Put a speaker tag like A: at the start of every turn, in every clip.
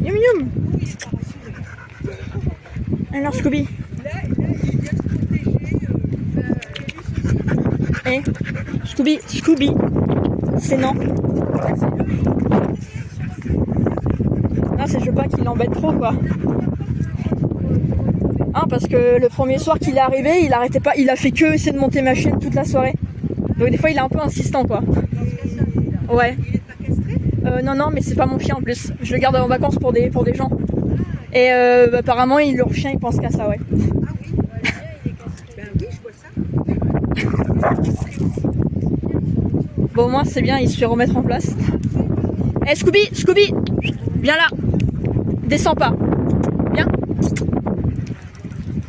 A: Yum yum. Alors Scooby. Eh, Scooby, c'est non. Non, c'est je veux pas qu'il l'embête trop quoi. Hein, parce que le premier soir qu'il est arrivé, il arrêtait pas, il a fait que essayer de monter ma chaîne toute la soirée. Donc des fois il est un peu insistant quoi. Ouais. Non, mais c'est pas mon chien en plus. Je le garde en vacances pour des gens. Et apparemment, leur chien, il pense qu'à ça, ouais.
B: Ah oui, ben oui, je vois ça.
A: Bon, au moins, c'est bien, il se fait remettre en place. Eh, Scooby, viens là. Descends pas. Viens.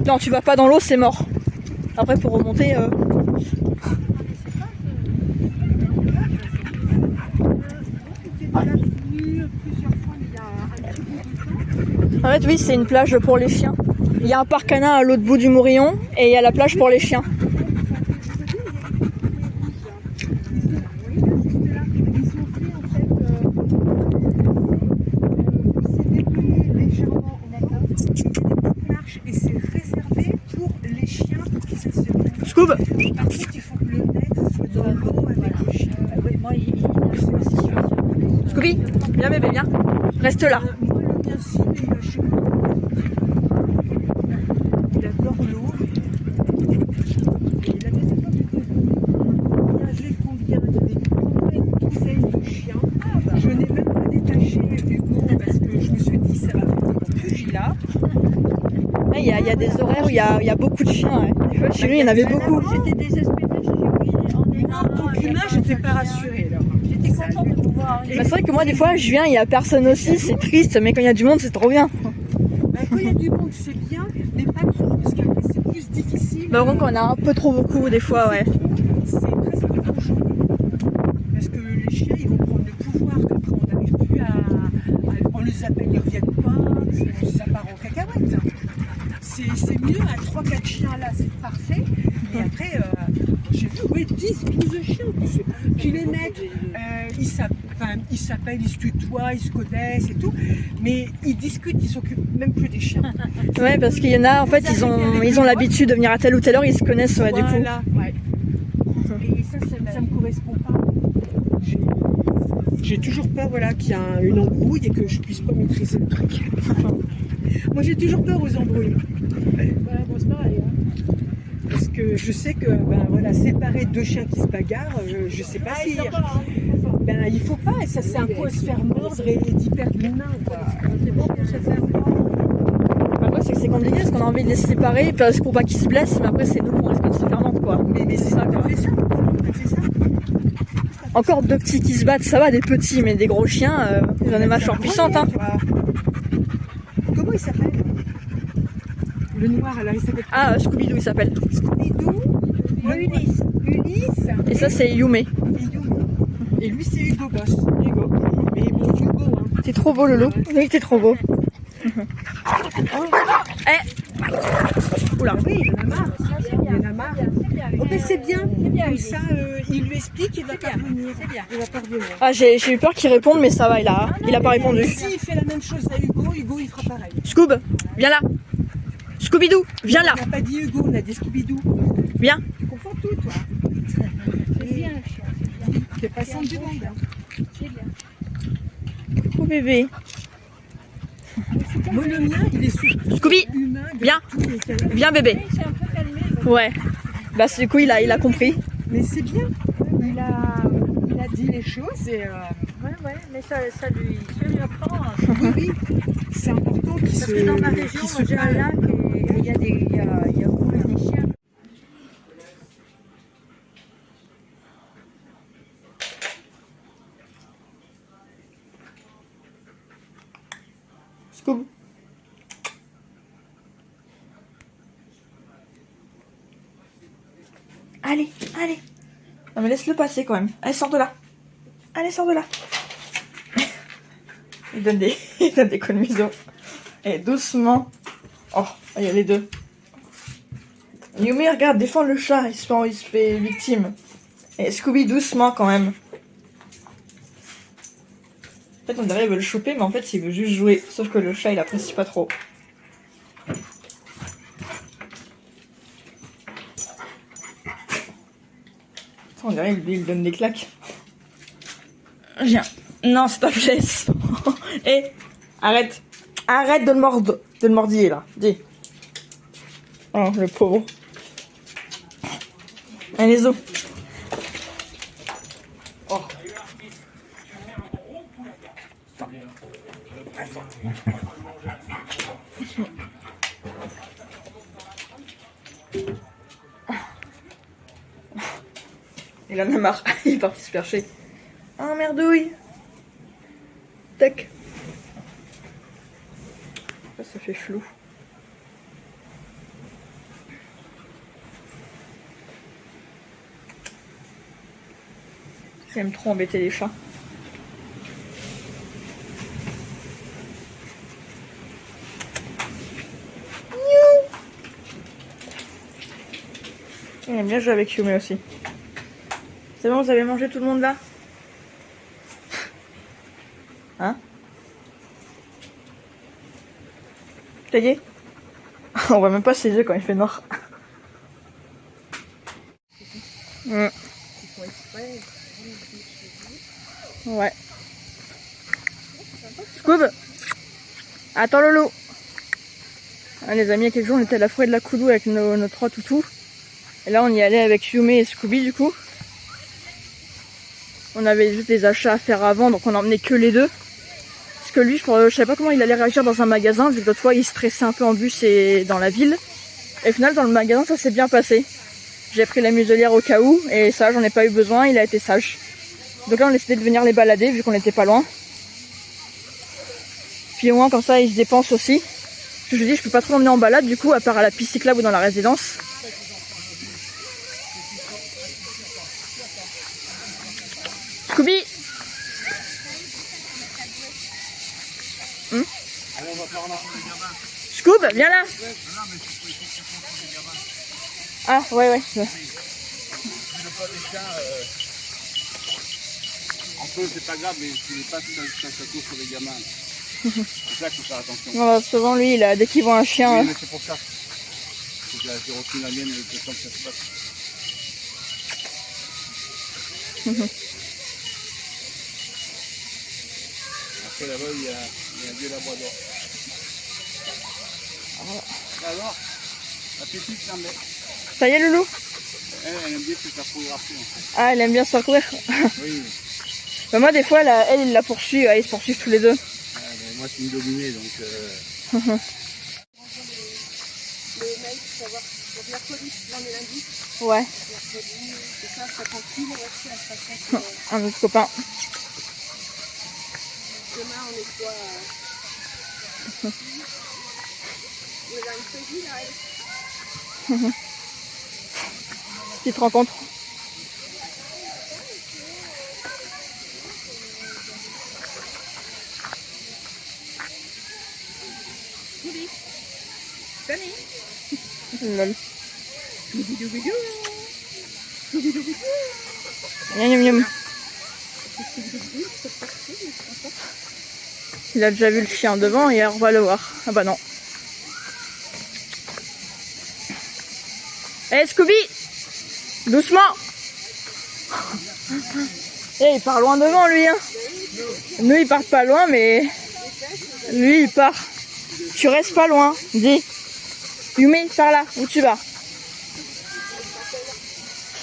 A: Non, tu vas pas dans l'eau, c'est mort. Après, pour remonter... En fait, oui, c'est une plage pour les chiens. Il y a un parc canin à l'autre bout du Mourillon et il y a la plage pour les chiens.
B: Et c'est réservé pour les chiens qui s'assurent.
A: Scoob.
B: Par contre, il faut que le maître soit dans l'eau avec le chien. Oui, moi,
A: Scooby, viens bébé, viens. Reste là.
B: Moi, le mien, si, mais il va chez moi. Il adore l'eau. Et la dernière fois que j'étais venue, il y avait combien? Il y avait combien de dizaines de chiens. Je n'ai même pas détaché Hugo parce que je me suis dit, ça va faire un pugilat.
A: Il y a des horaires où il y a beaucoup de chiens. Ouais. Des fois, chez lui, il y en avait beaucoup.
C: J'étais désespérée, j'ai pris en élan.
B: Donc là, je n'étais pas rassurée. Là.
C: J'étais contente de vous voir.
A: Bah, c'est vrai que moi, des fois, je viens, il y a personne aussi, c'est triste, mais quand il y a du monde, c'est trop bien.
B: Bah, quand il y a du monde, c'est bien, mais pas trop, parce que c'est plus difficile.
A: Bah, vraiment, quand on a un peu trop beaucoup, des fois, ouais.
B: C'est presque dangereux. Parce que les chiens, ils vont prendre le pouvoir, qu'après on n'arrive plus on les appelle, ils ne reviennent pas, ça part en cacahuète. C'est mieux, à 3-4 chiens là, c'est parfait. Et après, j'ai vu, oui, 10-12 chiens. Puis les maîtres, ils s'appellent, ils se tutoient, ils se connaissent et tout. Mais ils discutent, ils s'occupent même plus des chiens.
A: Ouais, parce qu'il y en a, en fait, ils ont l'habitude de venir à telle ou telle heure, ils se connaissent, ouais, du coup.
B: Voilà, ouais. Et ça me correspond pas. J'ai toujours peur, voilà, qu'il y a une embrouille et que je puisse pas maîtriser le truc. Moi, j'ai toujours peur aux embrouilles.
C: Ouais, bon, c'est pareil. Hein.
B: Parce que je sais que, ben voilà, séparer deux chiens qui se bagarrent, je sais pas si. Ben, il faut pas, et ça c'est un coup à se faire mordre et d'y perdre une main, quoi.
C: C'est bon pour se faire voir.
A: Après, c'est que c'est compliqué parce qu'on a envie de les séparer parce pour pas qu'ils se blessent, mais après, c'est nous qu'on risque de se faire mordre, quoi.
B: Mais c'est ça, on fait ça. On fait ça.
A: Encore deux petits qui se battent, ça va, des petits, mais des gros chiens, ils ont des mâchoires puissantes, hein.
B: Comment il s'appelle? Le noir, alors il s'appelle.
A: Ah, Scooby-Doo, il s'appelle.
B: Scooby-Doo.
C: Ulysse.
B: Ulysse.
A: Et ça, c'est Yumé.
B: Et lui, c'est Hugo Boss. Hugo. Mais bon, Hugo, hein.
A: T'es trop beau, Lolo. Oui, t'es trop beau. Eh. Oula.
B: Oui, il en a marre. Il en a marre. Oh, ben c'est bien. Comme ça, il lui explique, il va pas revenir. Il va pas revenir.
A: Ah, j'ai eu peur qu'il réponde, mais ça va, il a pas répondu.
B: S'il fait la même chose à Hugo, Hugo il fera pareil.
A: Scoob, viens là. Scooby-Doo, viens là.
B: On n'a pas dit Hugo, on a dit Scooby-Doo.
A: Viens.
B: Tu confonds tout, toi.
C: C'est bien, le chien. C'est bien.
B: T'es pas sans du monde.
C: C'est bien.
A: Oh bébé.
B: Moi, le mien, il est surtout
A: Scooby,
B: humain.
A: viens. Viens bébé.
C: Il s'est un peu calmé.
A: Ouais. Bah du coup il a compris.
B: Mais c'est bien. Il a dit les choses et
C: Ouais, mais ça lui apprend.
B: oui, oui. C'est important qu'il se
C: Parce que dans ma région, moi j'ai un lac et il y a beaucoup des chiens.
A: Scoob. Allez. Non mais laisse-le passer quand même. Allez, sors de là. Allez, sors de là. il donne des coups de museau. Et doucement. Oh, il y a les deux. Yumi, regarde, défends le chat, il se fait victime. Et Scooby, doucement quand même. En fait, on dirait qu'il veut le choper, mais en fait, il veut juste jouer. Sauf que le chat, il apprécie pas trop. On dirait lui, il donne des claques. Viens. Non, s'il te plaît. Hé, arrête. Arrête de le mordre. De le mordiller, là. Dis. Oh, le pauvre. Allez, les os. Oh. Il en a marre. Il est parti se percher. Oh, merdouille. Tac. Ça fait flou. J'aime trop embêter les chats. Il aime bien jouer avec Yume aussi. C'est bon, vous avez mangé tout le monde là? Hein? Ça y est? On voit même pas ses yeux quand il fait noir. Ouais. Scoob! Attends Lolo! Ah, les amis, il y a quelques jours, on était à la forêt de la Koulou avec nos 3 toutous. Et là, on y allait avec Yume et Scooby du coup. On avait juste des achats à faire avant, donc on n'emmenait que les deux. Parce que lui, je savais pas comment il allait réagir dans un magasin, vu que l'autre fois, il stressait un peu en bus et dans la ville. Et au final, dans le magasin, ça s'est bien passé. J'ai pris la muselière au cas où, et ça, j'en ai pas eu besoin, il a été sage. Donc là, on a décidé de venir les balader, vu qu'on n'était pas loin. Puis au moins, comme ça, il se dépense aussi. Je lui dis, je peux pas trop l'emmener en balade, du coup, à part à la piste cyclable ou dans la résidence. Scooby! Scoob, viens là! Ah, ouais.
D: En peu, c'est pas grave, mais tu n'es pas tout un château sur les gamins. C'est ça qu'il faut faire attention.
A: Non, souvent, lui, dès qu'il voit un chien...
D: Oui, mais c'est pour ça. J'ai retenu la mienne le temps que ça se passe. Après là-bas, il y a un vieux labrador. Alors, la petite, non mais...
A: Ça y est, Loulou?
D: Elle aime bien se faire photographier en fait.
A: Ah, elle aime bien se faire courir.
D: Oui.
A: Bah moi, des fois, elle, il la poursuit. Ils se poursuivent tous les deux.
D: Moi, c'est une dominée, donc...
B: Le mail pour savoir, donc mercredi, là on est lundi.
A: Ouais.
B: Mercredi, c'est ça, ça tranquille, on va faire ça tranquille.
A: Un autre copain.
B: Demain, on est quoi on est dans une feuille, là, elle.
A: Petite rencontre.
B: Scooby. Salut.
A: Lol.
B: Scooby-Doo-Bidou. Scooby-Doo-Bidou.
A: Miam, miam. Il a déjà vu le chien devant et on va le voir. Ah bah non. Hé Scooby! Doucement! Eh, il part loin devant lui, hein. Nous, il part pas loin, mais lui, il part. Tu restes pas loin, dis. Yume, par là, où tu vas?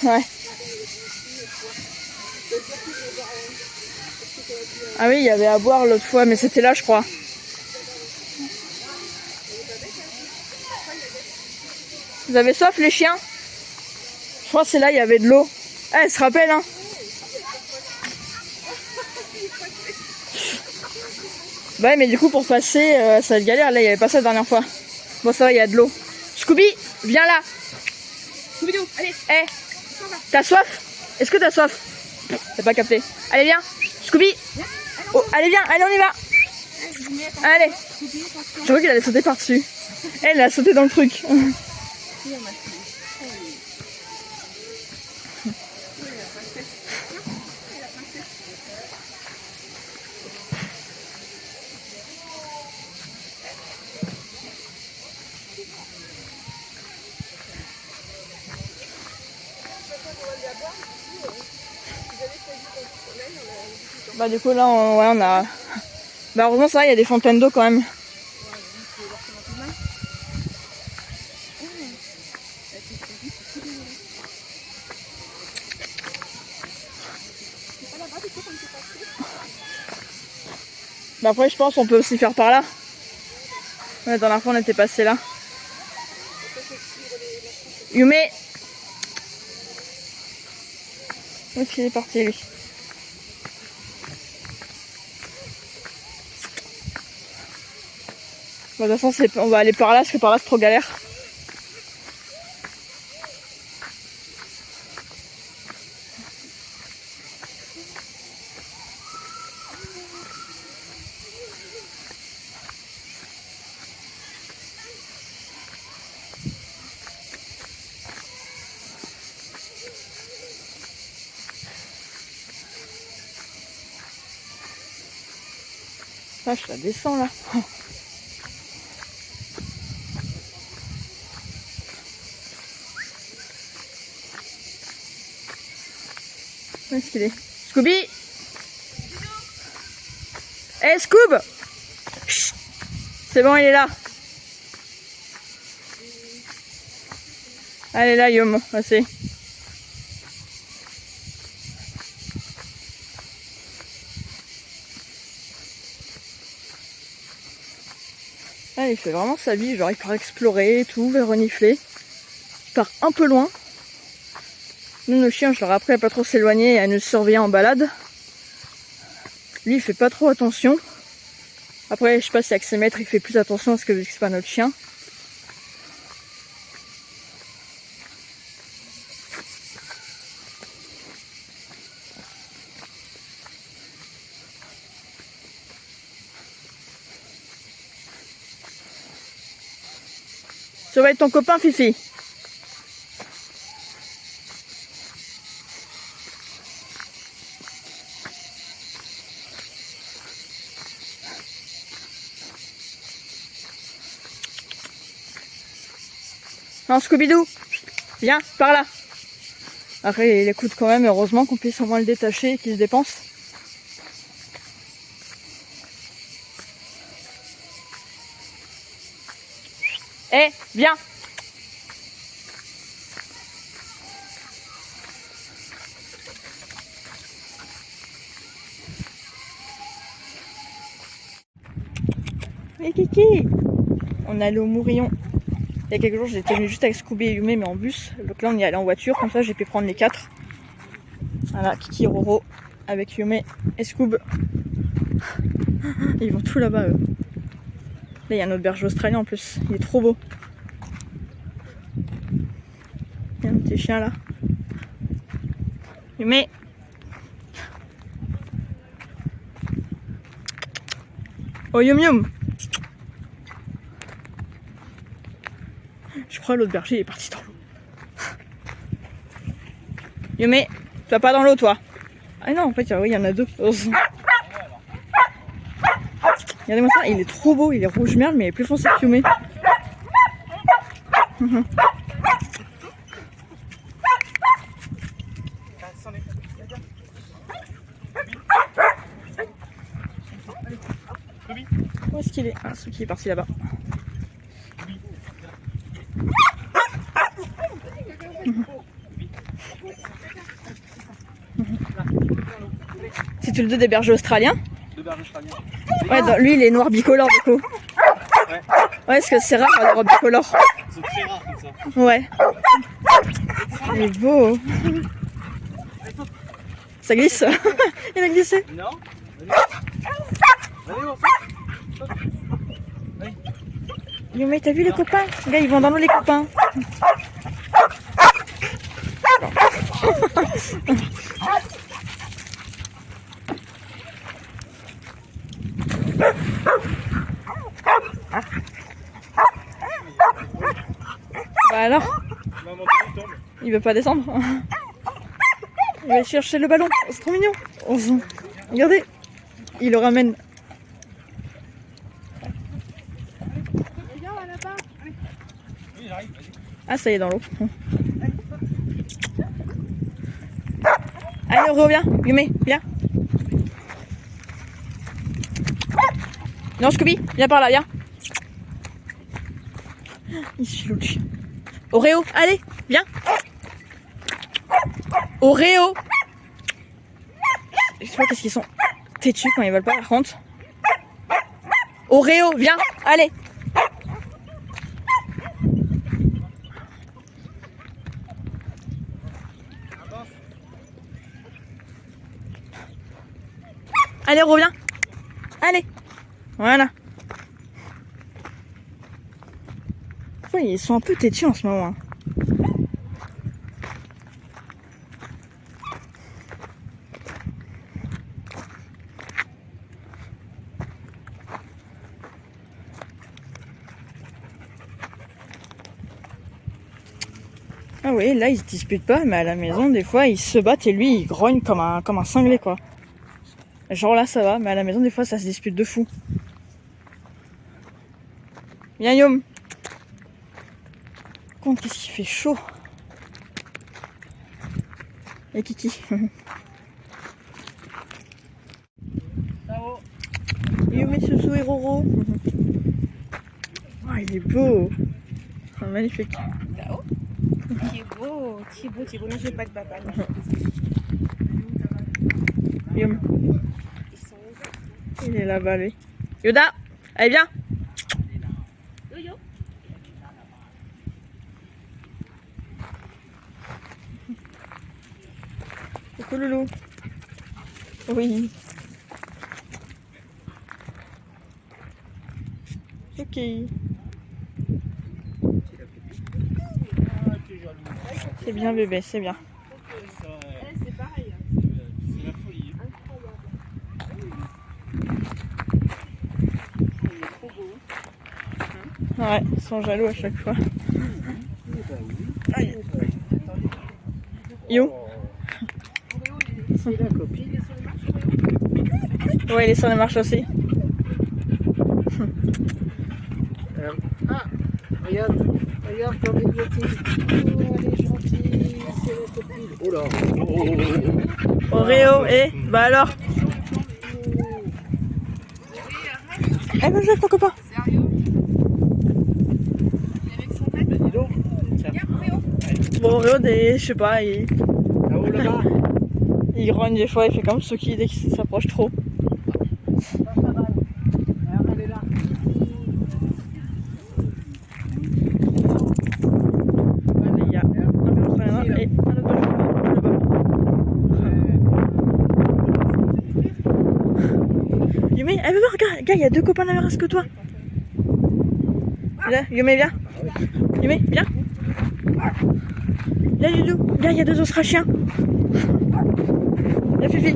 A: Ouais. Ah oui, il y avait à boire l'autre fois, mais c'était là, je crois. Vous avez soif, les chiens? Je crois que c'est là, il y avait de l'eau. Ah, elle se rappelle, hein? Bah ouais, mais du coup, pour passer, ça va être galère. Là, il n'y avait pas ça la dernière fois. Bon, ça va, il y a de l'eau. Scooby, viens là.
B: Scooby-Doo, allez.
A: Eh, t'as soif? Est-ce que t'as soif? T'as pas capté. Allez, viens. Scooby. Oh, allez, viens. Allez, on y va. Allez. Je crois qu'il allait sauter par-dessus. Elle a sauté dans le truc. Bah du coup là on a... Bah heureusement ça, il y a des fontaines d'eau quand même. Bah après je pense qu'on peut aussi faire par là. Ouais, la dernière fois on était passé là. Yume! Où est-ce qu'il est parti lui? Bon, de toute façon on va aller par là parce que par là c'est trop galère. Ah, je la descends là. Où est-ce qu'il est? Scooby! Eh Scoob! Chut. C'est bon, il est là. Allez là, Yom, assez. Ah, il fait vraiment sa vie, genre il part explorer et tout, vers renifler. Il part un peu loin. Nous, nos chiens, je leur ai appris à pas trop s'éloigner et à nous surveiller en balade. Lui, il fait pas trop attention. Après, je sais pas si avec ses maîtres, il fait plus attention parce que c'est pas notre chien. Surveille ton copain, Fifi. Non, Scooby-Doo, viens, par là. Après, il écoute quand même, heureusement qu'on puisse au moins le détacher et qu'il se dépense. Eh, viens. Mais Kiki, on est allé au Mourillon. Il y a quelques jours, j'étais venue juste avec Scooby et Yume, mais en bus. Donc là, on y est allé en voiture, comme ça, j'ai pu prendre les 4. Voilà, Kiki et Roro avec Yume et Scoob. Ils vont tout là-bas, eux. Là, il y a un autre berger australien en plus. Il est trop beau. Il y a un petit chien là. Yume. Oh, Yum Yum. Je crois que l'autre berger il est parti dans l'eau. Yume, tu vas pas dans l'eau toi? Ah non, en fait, oui, il y en a 2. Regardez-moi ça, il est trop beau, il est rouge merle, mais il est plus foncé que Yume. Où est-ce qu'il est? Ah, celui qui est parti là-bas. C'est tous les deux des bergers australiens?
D: Deux bergers australiens.
A: Ouais, lui il est noir bicolore du coup.
D: Ouais.
A: Ouais, parce que c'est rare le noir bicolore.
D: C'est très rare comme ça.
A: Ouais. Il est beau. Ça glisse. Il a glissé.
D: Non. Allez, on
A: Yume, t'as vu les copains? Regarde, ils vont dans l'eau les copains. Bah alors? Il veut pas descendre. Il va chercher le ballon. C'est trop mignon. Regardez. Il le ramène. Ah, ça y est, dans l'eau. Allez, on revient. Yume, viens. Non, Scooby, viens par là, viens. Il se filou le chien. Oreo, allez, viens. Oreo. Je sais pas qu'est-ce qu'ils sont têtus quand ils veulent pas, par contre. Oreo, viens, allez. Allez, reviens. Allez. Voilà. Ouais, ils sont un peu têtus en ce moment. Ah oui, là ils se disputent pas, mais à la maison des fois ils se battent et lui il grogne comme un cinglé quoi. Genre là ça va, mais à la maison des fois ça se dispute de fou. Viens Yom. Compte qu'est-ce qu'il fait chaud. Et Kiki. Yom et Sousou et Roro. Oh, il est beau. Oh, magnifique.
C: Là-haut. Thibaut, non, je vais pas de papa.
A: Yom. Il est là-bas lui. Yoda, allez viens.
C: Yo-yo.
A: Coucou Loulou. Oui. Ok. C'est bien bébé, c'est bien.
C: C'est pareil.
D: C'est la folie.
A: Ouais, ils sont jaloux à chaque fois. Aïe. Yo.
B: C'est la copine.
A: Ouais, il est sur les marches aussi.
B: Ah, regarde comme il est petit. Oh, elle est gentille, c'est la copine. Oh là.
A: Oreo et bah alors. Elle veut jouer avec ton copain.
B: Dis donc. Tiens.
A: Bon Oreo, je sais pas,
B: Là-haut, là-bas.
A: il grogne des fois, il fait comme ceux qui dès qu'il s'approche trop.
B: Pas mal. Alors, elle est là.
A: Allez, il y a un peu de frein et un autre là-bas. Yumi, elle veut voir, regarde, il y a deux copains la même race que toi. Là, Yumi, viens. Yumi, viens. Là, Loulou, regarde, il y a deux australiens. Là, Fifi.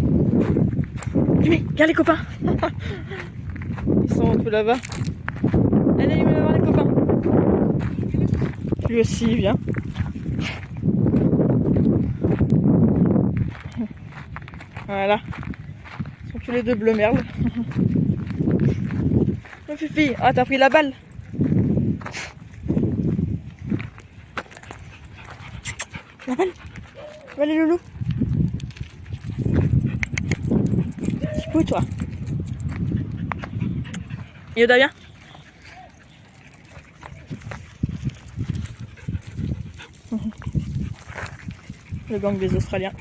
A: Yumi, regarde les copains. Ils sont tous là-bas. Allez, Yumi, va voir les copains. Lui aussi, il vient. Voilà. Ils sont tous les deux bleu merle. Oh Fifi, ah t'as pris la balle. La balle. Va les loulous. Petit pou toi. Yoda viens. Le gang des Australiens.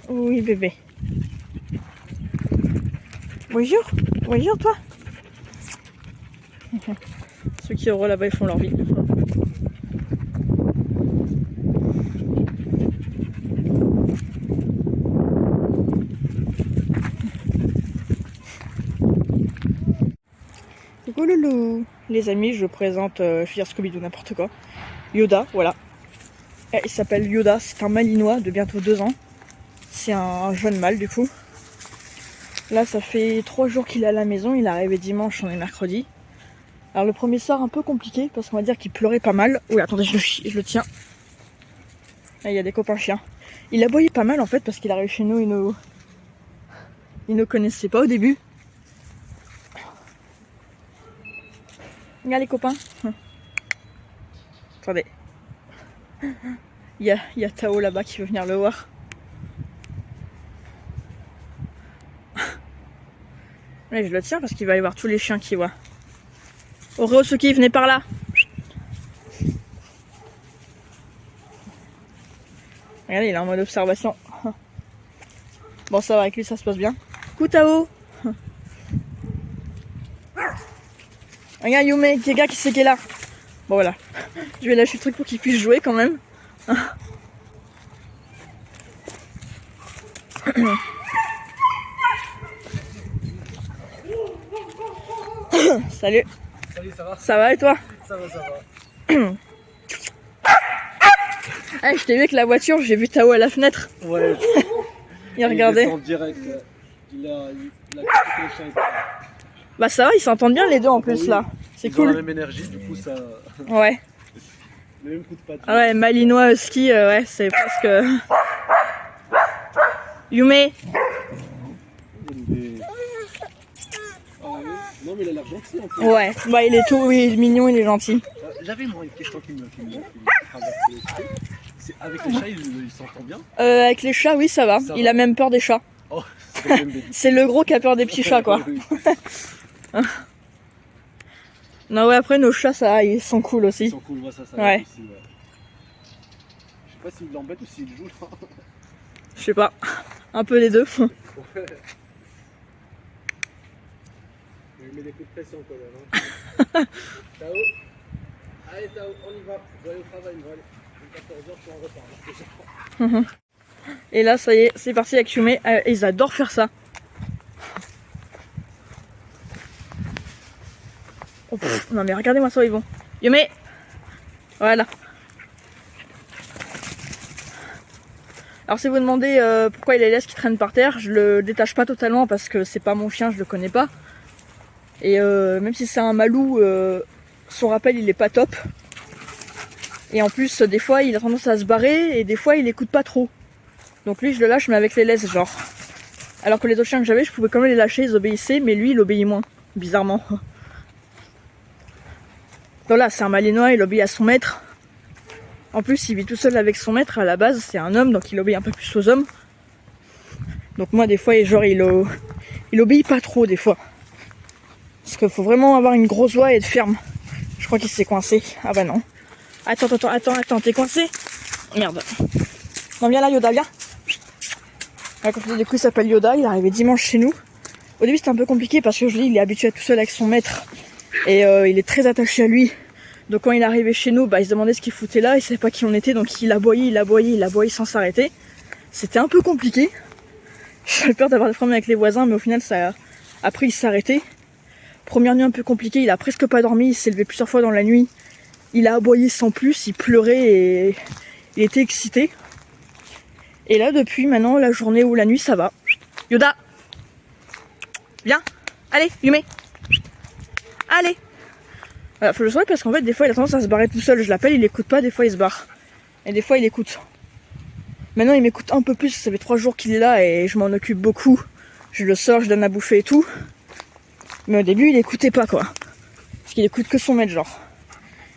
A: Oui bébé. Bonjour. Bonjour toi. Ceux qui heureux là-bas ils font leur vie. Coucou loulou. Les amis, je présente, je vais dire Scooby-Doo n'importe quoi. Yoda, voilà. Il s'appelle Yoda, c'est un malinois de bientôt 2 ans. C'est un jeune mâle du coup. Là ça fait 3 jours qu'il est à la maison, il est arrivé dimanche, on est mercredi. Alors le premier soir un peu compliqué parce qu'on va dire qu'il pleurait pas mal. Oui attendez, je le tiens. Là il y a des copains chiens. Il aboyait pas mal en fait parce qu'il arrive chez nous, il nous connaissait pas au début. Regarde les copains. Attendez. Il y a Tao là-bas qui veut venir le voir. Ouais, je le tiens parce qu'il va y avoir tous les chiens qui voient. Oreosuki, venez par là. Regardez, il est en mode observation. Bon, ça va, avec lui, ça se passe bien. Kutao. Regarde Yume, Kega qui c'est qui est là. Bon, voilà. Je vais lâcher le truc pour qu'il puisse jouer quand même. Salut.
E: Salut, ça va?
A: Ça va et toi?
E: Ça va, ça va.
A: Ah, je t'ai vu avec la voiture, j'ai vu Tao à la fenêtre.
E: Ouais,
A: Il regardait.
E: en direct. Il a quitté le chien.
A: Bah ça va, ils s'entendent bien les deux en plus
E: Oui.
A: là. C'est
E: Ils ont la
A: cool.
E: même énergie, du coup, ça.
A: Ouais.
E: Le même coup de patte.
A: Ah ouais, Malinois husky, ouais, c'est presque. Yume.
E: Il est- Ah ouais. Non, mais il a l'air gentil en plus.
A: Ouais, bah il est tout, oui, il est mignon, il est gentil.
E: J'avais moi une question qui me traverse l'esprit. C'est avec les chats, il s'entend bien?
A: Avec les chats, oui, ça va.
E: Ça
A: Il
E: va.
A: a même peur des chats.
E: Oh, c'est le même bébé.
A: C'est le gros qui a peur des petits chats, quoi.
E: Oui.
A: Non, ouais, après nos chats, ça va, ils sont cool
E: Ils
A: aussi.
E: sont cool, moi ça
A: Ouais.
E: aussi, ouais. Je sais pas s'il l'embête ou s'il joue là.
A: Je sais pas. Un peu les deux.
E: Il met des coups de pression quand même. Hein. Tao. Allez Tao, on y va. Je vais aller au travail, moi. 14h, je suis en retard.
A: Et là, ça y est, c'est parti avec Yume. Ils adorent faire ça. Oh, pff, non mais regardez-moi ça, ils vont. Yume. Voilà. Alors si vous demandez pourquoi il est laisse qui traîne par terre, je le détache pas totalement parce que c'est pas mon chien, je le connais pas. Et même si c'est un malou, son rappel il est pas top. Et en plus des fois il a tendance à se barrer et des fois il écoute pas trop. Donc lui je le lâche mais avec les laisses genre. Alors que les autres chiens que j'avais je pouvais quand même les lâcher, ils obéissaient, mais lui il obéit moins, bizarrement. Donc là c'est un malinois, il obéit à son maître. En plus, il vit tout seul avec son maître à la base, c'est un homme, donc il obéit un peu plus aux hommes. Donc moi, des fois, genre, il obéit pas trop, des fois. Parce qu'il faut vraiment avoir une grosse voix et être ferme. Je crois qu'il s'est coincé. Ah bah non. Attends, t'es coincé? Merde. Non, viens là, Yoda, viens. Ouais, comme je dis, du coup, il s'appelle Yoda, il est arrivé dimanche chez nous. Au début, c'était un peu compliqué parce que je dis, il est habitué à être tout seul avec son maître. Et il est très attaché à lui. Donc quand il est arrivé chez nous, bah, il se demandait ce qu'il foutait là, il savait pas qui on était, donc il aboyait sans s'arrêter. C'était un peu compliqué. J'avais peur d'avoir des problèmes avec les voisins, mais au final, après il s'est arrêté. Première nuit un peu compliquée, il a presque pas dormi, il s'est levé plusieurs fois dans la nuit. Il a aboyé sans plus, il pleurait et il était excité. Et là, depuis maintenant, la journée ou la nuit, ça va. Yoda, viens, allez, Yume, allez. Voilà, faut le savoir parce qu'en fait des fois il a tendance à se barrer tout seul, je l'appelle, il écoute pas, des fois il se barre. Et des fois il écoute. Maintenant il m'écoute un peu plus, ça fait 3 jours qu'il est là et je m'en occupe beaucoup. Je le sors, je donne à bouffer et tout. Mais au début il écoutait pas quoi. Parce qu'il écoute que son maître genre.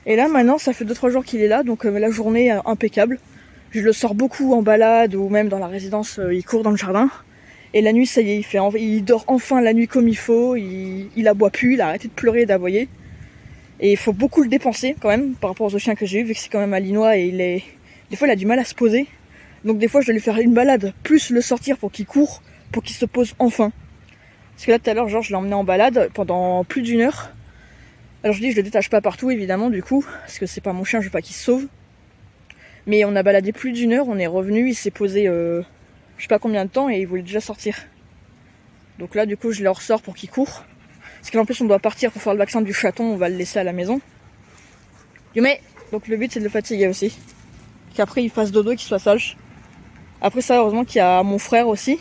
A: Et là maintenant ça fait 2-3 jours qu'il est là, donc la journée impeccable. Je le sors beaucoup en balade ou même dans la résidence, il court dans le jardin. Et la nuit ça y est, il dort enfin la nuit comme il faut, il aboie plus, il a arrêté de pleurer et d'aboyer. Et il faut beaucoup le dépenser quand même par rapport aux chiens que j'ai eu, vu que c'est quand même malinois et des fois il a du mal à se poser. Donc des fois je dois lui faire une balade, plus le sortir pour qu'il court, pour qu'il se pose enfin. Parce que là tout à l'heure, genre je l'ai emmené en balade pendant plus d'1 heure. Alors je dis je le détache pas partout évidemment du coup, parce que c'est pas mon chien, je veux pas qu'il se sauve. Mais on a baladé plus d'1 heure, on est revenu, il s'est posé je sais pas combien de temps et il voulait déjà sortir. Donc là du coup je le ressors pour qu'il court. Parce qu'en plus on doit partir pour faire le vaccin du chaton, on va le laisser à la maison. Yume, donc le but c'est de le fatiguer aussi. Qu'après il fasse dodo et qu'il soit sage. Après ça heureusement qu'il y a mon frère aussi.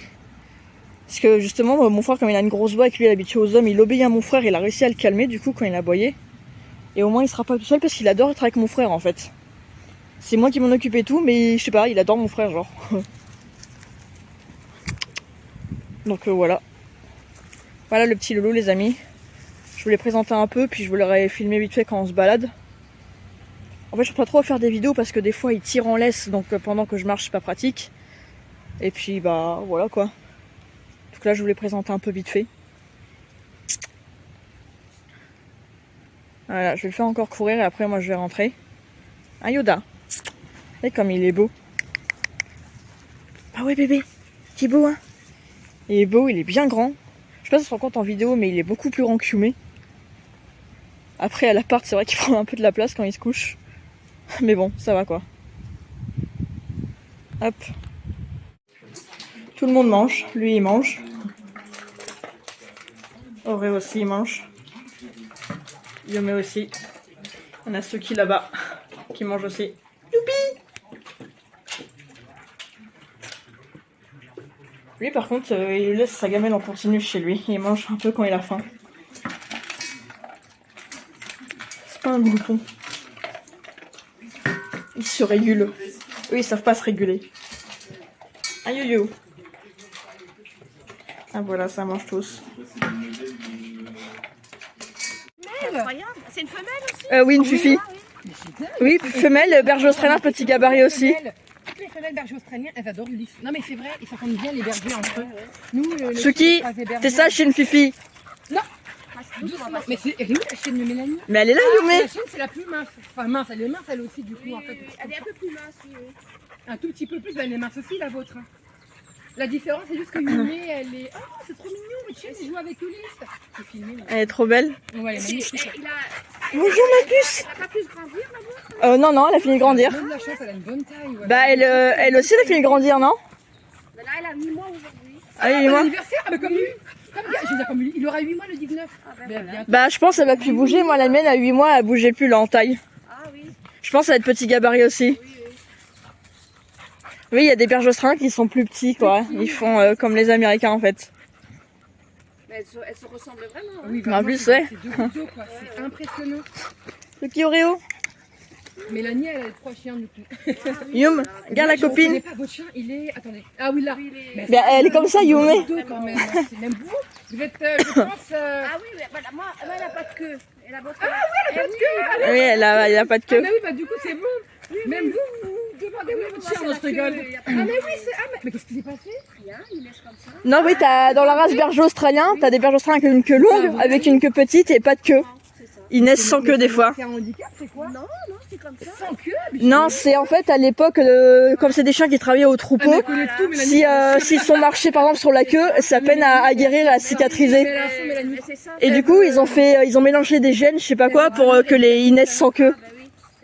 A: Parce que justement mon frère comme il a une grosse voix et que lui il est habitué aux hommes, il obéit à mon frère, il a réussi à le calmer du coup quand il a aboyé. Et au moins il sera pas tout seul parce qu'il adore être avec mon frère en fait. C'est moi qui m'en occupe et tout, mais je sais pas, il adore mon frère genre. Donc voilà. Voilà le petit loulou les amis. Je vous l'ai présenté un peu, puis je vous l'aurais filmé vite fait quand on se balade. En fait je peux pas trop faire des vidéos parce que des fois il tire en laisse, donc pendant que je marche c'est pas pratique. Et puis bah voilà quoi. Donc là je vous l'ai présenté un peu vite fait. Voilà, je vais le faire encore courir et après moi je vais rentrer. Un Yoda. Et comme il est beau. Ah ouais bébé, il est beau hein. Il est beau, il est bien grand. Je sais pas si on se rend compte en vidéo mais il est beaucoup plus grand que Yume. Après à l'appart c'est vrai qu'il prend un peu de la place quand il se couche. Mais bon, ça va quoi. Hop. Tout le monde mange, lui il mange. Auré aussi il mange. Yume aussi. On a Suki là-bas qui mange aussi. Youpi! Lui par contre, il laisse sa gamelle en continu chez lui. Il mange un peu quand il a faim. C'est pas un glouton. Il se régule. Eux ils savent pas se réguler. Ah yo-yo. Ah voilà, ça mange tous.
F: Incroyable. C'est une femelle aussi?
A: Oui, une fifi. Oui, femelle, berger australien, petit gabarit aussi.
B: Toutes les femelles bergers australiens, elles adorent le lys. Non mais c'est vrai, ils s'entendent bien les bergers entre eux. Nous, les
A: Suki, t'es sage chez une fifi.
B: doucement. Mais c'est elle est où la chienne de Mélanie?
A: Mais elle est là, Yume.
B: La chienne c'est la plus mince. Enfin mince, elle est mince elle aussi du coup en fait.
F: Elle est un peu plus mince, oui.
B: Un tout petit peu plus, mais elle est mince aussi la vôtre. La différence c'est juste que Yume elle est... Oh c'est trop mignon, votre chienne elle joue avec le lys. C'est filmé là.
A: Elle est trop belle.
B: Ouais, elle est magnifique.
A: Bonjour ma puce.
F: Elle a pas pu se grandir là-bas?
A: Non, elle a fini de grandir.
B: Elle a de la chance, elle a une bonne taille. Ouais.
A: Bah elle aussi elle a fini de grandir, non?
F: Mais là, elle a 8 mois aujourd'hui.
A: Ah oui,
B: Bon
A: moi.
B: anniversaire, ah, bah, comme lui. Je veux dire comme lui, il aura 8 mois le 19.
F: Ben
B: Bien.
A: Bah je pense qu'elle va plus bouger. Moi la mienne à 8 mois elle bougeait plus là en taille.
F: Ah oui.
A: Je pense que ça va être petit gabarit aussi. Oui, il y a des bergers australiens qui sont plus petits quoi. Ils font comme les Américains en fait.
F: Mais elle se ressemble vraiment. Hein.
B: Oui,
A: Mais en plus, ouais.
B: C'est deux couteaux, quoi. C'est impressionnant.
A: Le petit Oreo.
B: Mélanie, elle a 3 chiens du coup.
A: Yum, regarde la
B: Je reconnais
A: copine.
B: pas votre chien, il est... Attendez. Ah oui, là. Mais
A: Bah, elle est comme ça, Yume.
B: deux quand même. C'est même vous. Vous êtes, je pense...
F: Ah oui, mais voilà, moi, elle a pas de queue. Elle a votre...
B: Ah oui, elle a pas de queue.
A: Oui, elle a pas de
B: Ah
A: queue.
B: mais oui, bah du coup, c'est bon. Même vous, vous demandez où est votre chien. Non, je rigole. Ah mais oui, c'est... Ah mais qu'est-ce qui s'est passé?
F: Rien, il laisse comme ça.
A: Non, oui, t'as dans la race berger australien, t'as des bergers australiens avec une queue longue, avec une queue petite et pas de queue. Ils naissent sans queue des fois.
B: C'est un handicap, c'est quoi?
F: Non, c'est comme ça.
B: Sans queue?
A: Non, c'est en fait à l'époque, comme c'est des chiens qui travaillaient au troupeau,
B: Elle connaît tout, Mélanie.
A: s'ils sont marchés par exemple sur la queue, ça peine à guérir, à cicatriser.
B: Mélanie.
F: Mais c'est ça.
A: Et du coup, ils ont mélangé des gènes, je sais pas quoi, pour que ils naissent sans queue.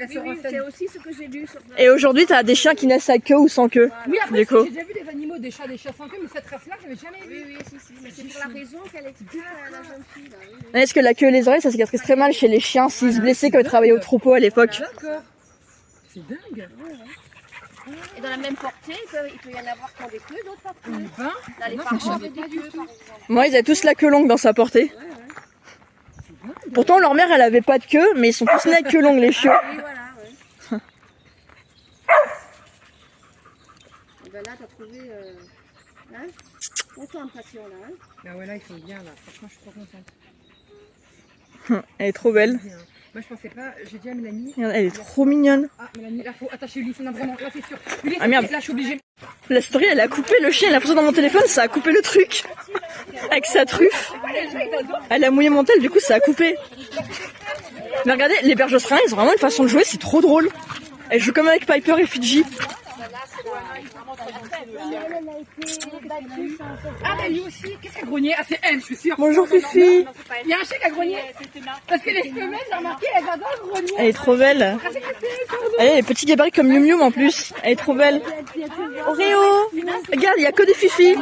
F: Ah, bah oui. Oui, c'est aussi ce que j'ai lu sur...
A: Et aujourd'hui, t'as des chiens qui naissent à queue ou sans queue.
B: Oui, après,
A: Du coup.
B: j'ai déjà vu des animaux, des chats sans queue, mais cette race-là, j'avais jamais vu.
F: Oui, si. Mais c'est pour la raison qu'elle explique à la jeune fille. Là, oui.
A: Est-ce que la queue et les oreilles, ça cicatrise très mal chez les chiens s'ils se blessaient quand ils travaillaient au troupeau à l'époque.
B: D'accord. C'est dingue.
F: Et dans la même portée, il peut y en avoir qui ont des queues, d'autres pas de queues.
B: Ben,
F: Là, les
B: non,
F: parents
B: mais
F: avaient des queues, par exemple.
A: Moi, ils avaient tous la queue longue dans sa portée. Pourtant, leur mère, elle avait pas de queue, mais ils sont tous nés avec queue longue, les chiots.
F: Oui, voilà, ouais. Et ben là, t'as trouvé... Hein? Autant impatient, là, hein?
B: Ah ouais, là, ils sont bien, là. Franchement, je suis trop contente.
A: Elle est trop belle.
B: Bien. Moi, je pensais pas, j'ai dit à Mélanie.
A: Regarde, elle est trop mignonne.
B: Ah, Mélanie, là, faut attacher Ulysse, non, vraiment, là, c'est sûr. Ulysse,
A: Ah, merde.
B: là, je suis obligée.
A: La story, elle a coupé le chien, elle a posé dans mon téléphone, ça a coupé le truc. Avec sa truffe. Elle a mouillé mon tel, du coup, ça a coupé. Mais regardez, les bergers australiens, ils ont vraiment une façon de jouer, c'est trop drôle. Elle joue comme avec Piper et Fidji.
B: Ah, mais lui aussi, qu'est-ce qu'elle a grogné? Ah, c'est elle, je suis sûre.
A: Bonjour Fifi.
B: Il y a un chien qui a grogné. Parce que les femelles, j'ai remarqué, elles adorent grogner.
A: Elle est trop belle. Elle a des petits gabarits comme Yum Yum en plus. Elle est trop belle. Oreo. Regarde, il y a que des fifis.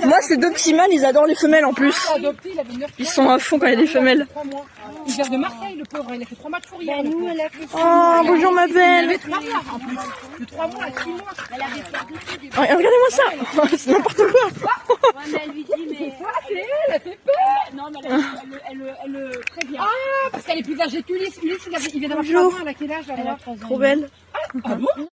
A: Moi, ces deux petits mâles, ils adorent les femelles en plus.
B: Adopté, il avait 9
A: Ils sont à fond quand il y a des femelles.
B: 3 mois. Il vient de Marseille, le pauvre, il a fait 3 matchs pour hier.
C: Nous, elle a fait
A: Oh, bonjour ma
B: Il
A: belle.
B: avait 3 mois en plus. De 3 mois à 6 mois.
A: Oh, regardez-moi ça. C'est n'importe quoi.
F: Elle lui dit, mais...
B: C'est elle, elle fait peur.
F: Non, mais elle le prévient.
B: Ah, parce qu'elle est plus âgée qu'Ulysse. Ulysse, il vient d'avoir
A: Bonjour.
B: 3 ans, elle a quel âge alors?
A: Trop belle.
B: Ah bon?